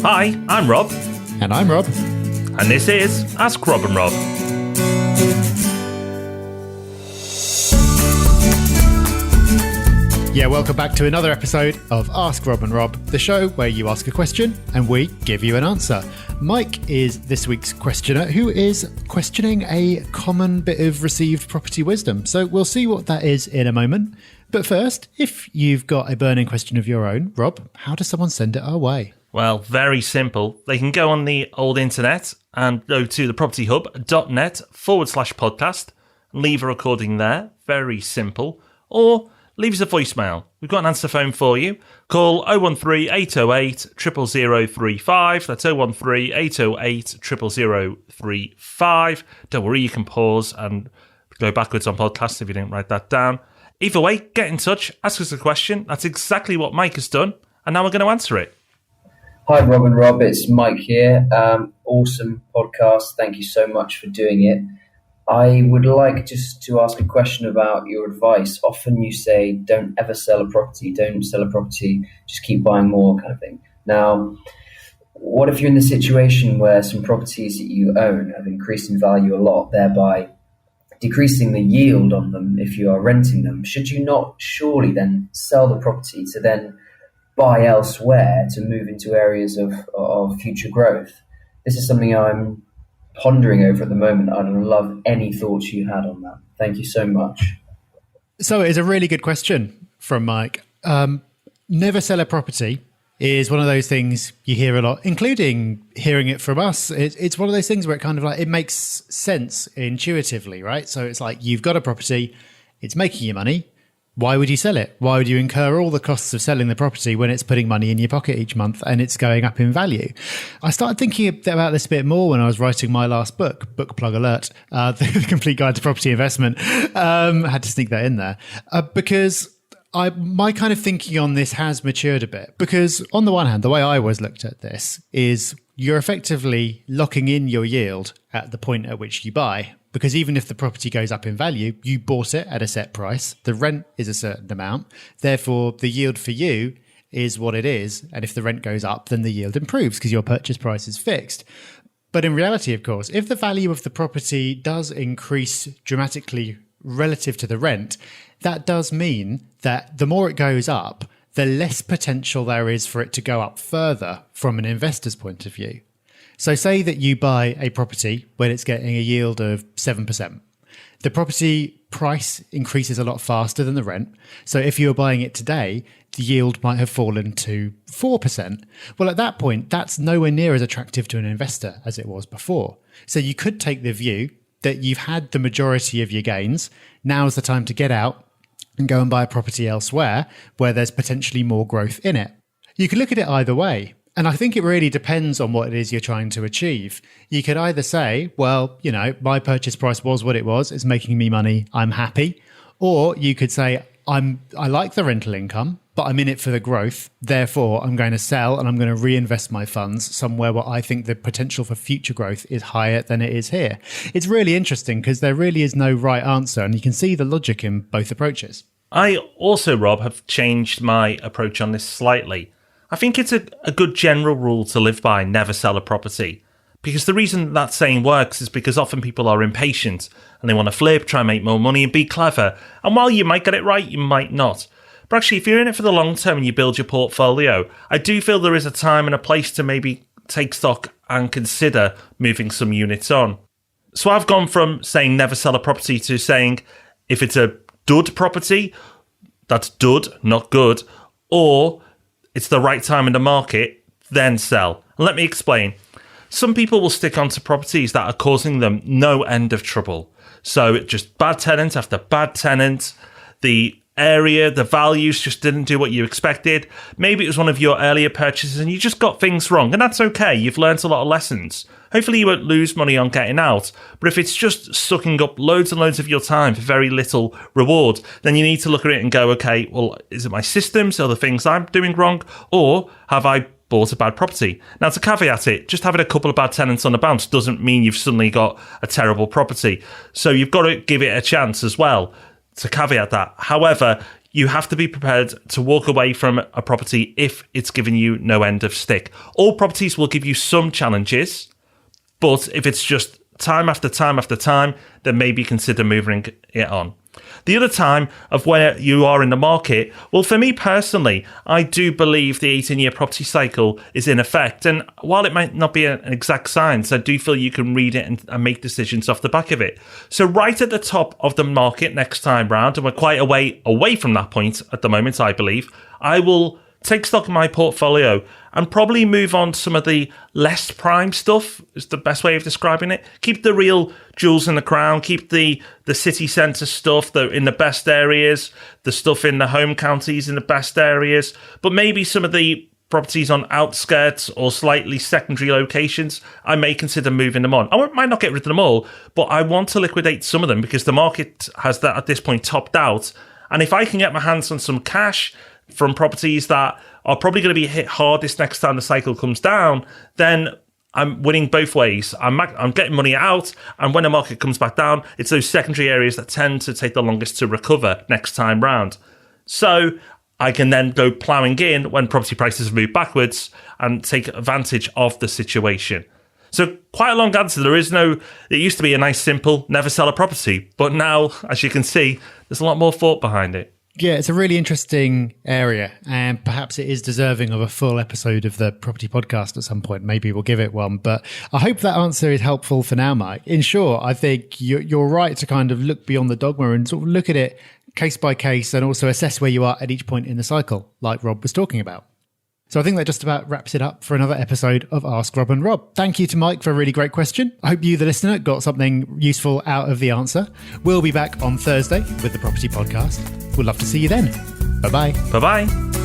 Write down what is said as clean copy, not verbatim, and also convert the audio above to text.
Hi, I'm Rob. And I'm Rob. And this is Ask Rob and Rob. Yeah, welcome back to another episode of Ask Rob and Rob, the show where you ask a question and we give you an answer. Mike is this week's questioner, who is questioning a common bit of received property wisdom. So we'll see what that is in a moment. But first, if you've got a burning question of your own, Rob, how does someone send it our way? Well, very simple. They can go on the old internet and go to thepropertyhub.net/podcast, leave a recording there. Very simple. Or leave us a voicemail. We've got an answer phone for you. Call 013 808 00035. That's 013 808 00035. Don't worry, you can pause and go backwards on podcasts if you didn't write that down. Either way, get in touch, ask us a question. That's exactly what Mike has done, and now we're going to answer it. Hi, Rob and Rob. It's Mike here. Awesome podcast. Thank you so much for doing it. I would like just to ask a question about your advice. Often you say, don't ever sell a property, just keep buying more kind of thing. Now, what if you're in the situation where some properties that you own have increased in value a lot, thereby decreasing the yield on them if you are renting them? Should you not surely then sell the property to then buy elsewhere to move into areas of future growth? This is something I'm pondering over at the moment. I'd love any thoughts you had on that. Thank you so much. So it's a really good question from Mike. Never sell a property is one of those things you hear a lot, including hearing it from us. It's one of those things where it kind of like, it makes sense intuitively, right? So it's like, you've got a property, it's making you money. Why would you sell it? Why would you incur all the costs of selling the property when it's putting money in your pocket each month and it's going up in value? I started thinking about this a bit more when I was writing my last book plug alert, The Complete Guide to Property Investment. I had to sneak that in there because my kind of thinking on this has matured a bit. Because on the one hand, the way I always looked at this is you're effectively locking in your yield at the point at which you buy. Because even if the property goes up in value, you bought it at a set price. The rent is a certain amount. Therefore, the yield for you is what it is. And if the rent goes up, then the yield improves because your purchase price is fixed. But in reality, of course, if the value of the property does increase dramatically relative to the rent, that does mean that the more it goes up, the less potential there is for it to go up further from an investor's point of view. So say that you buy a property when it's getting a yield of 7%. The property price increases a lot faster than the rent. So if you were buying it today, the yield might have fallen to 4%. Well, at that point, that's nowhere near as attractive to an investor as it was before. So you could take the view that you've had the majority of your gains. Now's the time to get out and go and buy a property elsewhere where there's potentially more growth in it. You can look at it either way. And I think it really depends on what it is you're trying to achieve. You could either say, well, you know, my purchase price was what it was. It's making me money. I'm happy. Or you could say, I like the rental income, but I'm in it for the growth. Therefore, I'm going to sell and I'm going to reinvest my funds somewhere where I think the potential for future growth is higher than it is here. It's really interesting because there really is no right answer. And you can see the logic in both approaches. I also, Rob, have changed my approach on this slightly. I think it's a good general rule to live by, never sell a property. Because the reason that saying works is because often people are impatient and they want to flip, try and make more money and be clever. And while you might get it right, you might not. But actually, if you're in it for the long term and you build your portfolio, I do feel there is a time and a place to maybe take stock and consider moving some units on. So I've gone from saying never sell a property to saying if it's a dud property, that's dud, not good, or it's the right time in the market, then sell. Let me explain. Some people will stick onto properties that are causing them no end of trouble. So just bad tenant after bad tenant, the area, the values just didn't do what you expected. Maybe it was one of your earlier purchases and you just got things wrong, and that's okay. You've learned a lot of lessons. Hopefully you won't lose money on getting out. But if it's just sucking up loads and loads of your time for very little reward, then you need to look at it and go, okay, well, is it my systems or the things I'm doing wrong? Or have I bought a bad property? Now, to caveat it, just having a couple of bad tenants on the bounce doesn't mean you've suddenly got a terrible property. So you've got to give it a chance as well, to caveat that. However, you have to be prepared to walk away from a property if it's giving you no end of stick. All properties will give you some challenges, but if it's just time after time after time, then maybe consider moving it on. The other time of where you are in the market, well, for me personally, I do believe the 18-year property cycle is in effect. And while it might not be an exact science, I do feel you can read it and make decisions off the back of it. So right at the top of the market next time round, and we're quite away from that point at the moment, I believe, I will take stock of my portfolio and probably move on to some of the less prime stuff, is the best way of describing it. Keep the real jewels in the crown, keep the city centre stuff in the best areas, the stuff in the home counties in the best areas, but maybe some of the properties on outskirts or slightly secondary locations, I may consider moving them on. I might not get rid of them all, but I want to liquidate some of them because the market has that at this point topped out. And if I can get my hands on some cash from properties that are probably going to be hit hardest next time the cycle comes down, then I'm winning both ways. I'm getting money out, and when the market comes back down, it's those secondary areas that tend to take the longest to recover next time round. So I can then go ploughing in when property prices move backwards and take advantage of the situation. So quite a long answer. It used to be a nice, simple, never sell a property. But now, as you can see, there's a lot more thought behind it. Yeah, it's a really interesting area, and perhaps it is deserving of a full episode of the Property Podcast at some point. Maybe we'll give it one, but I hope that answer is helpful for now, Mike. In short, I think you're right to kind of look beyond the dogma and sort of look at it case by case and also assess where you are at each point in the cycle, like Rob was talking about. So I think that just about wraps it up for another episode of Ask Rob and Rob. Thank you to Mike for a really great question. I hope you, the listener, got something useful out of the answer. We'll be back on Thursday with the Property Podcast. We'd love to see you then. Bye-bye. Bye-bye.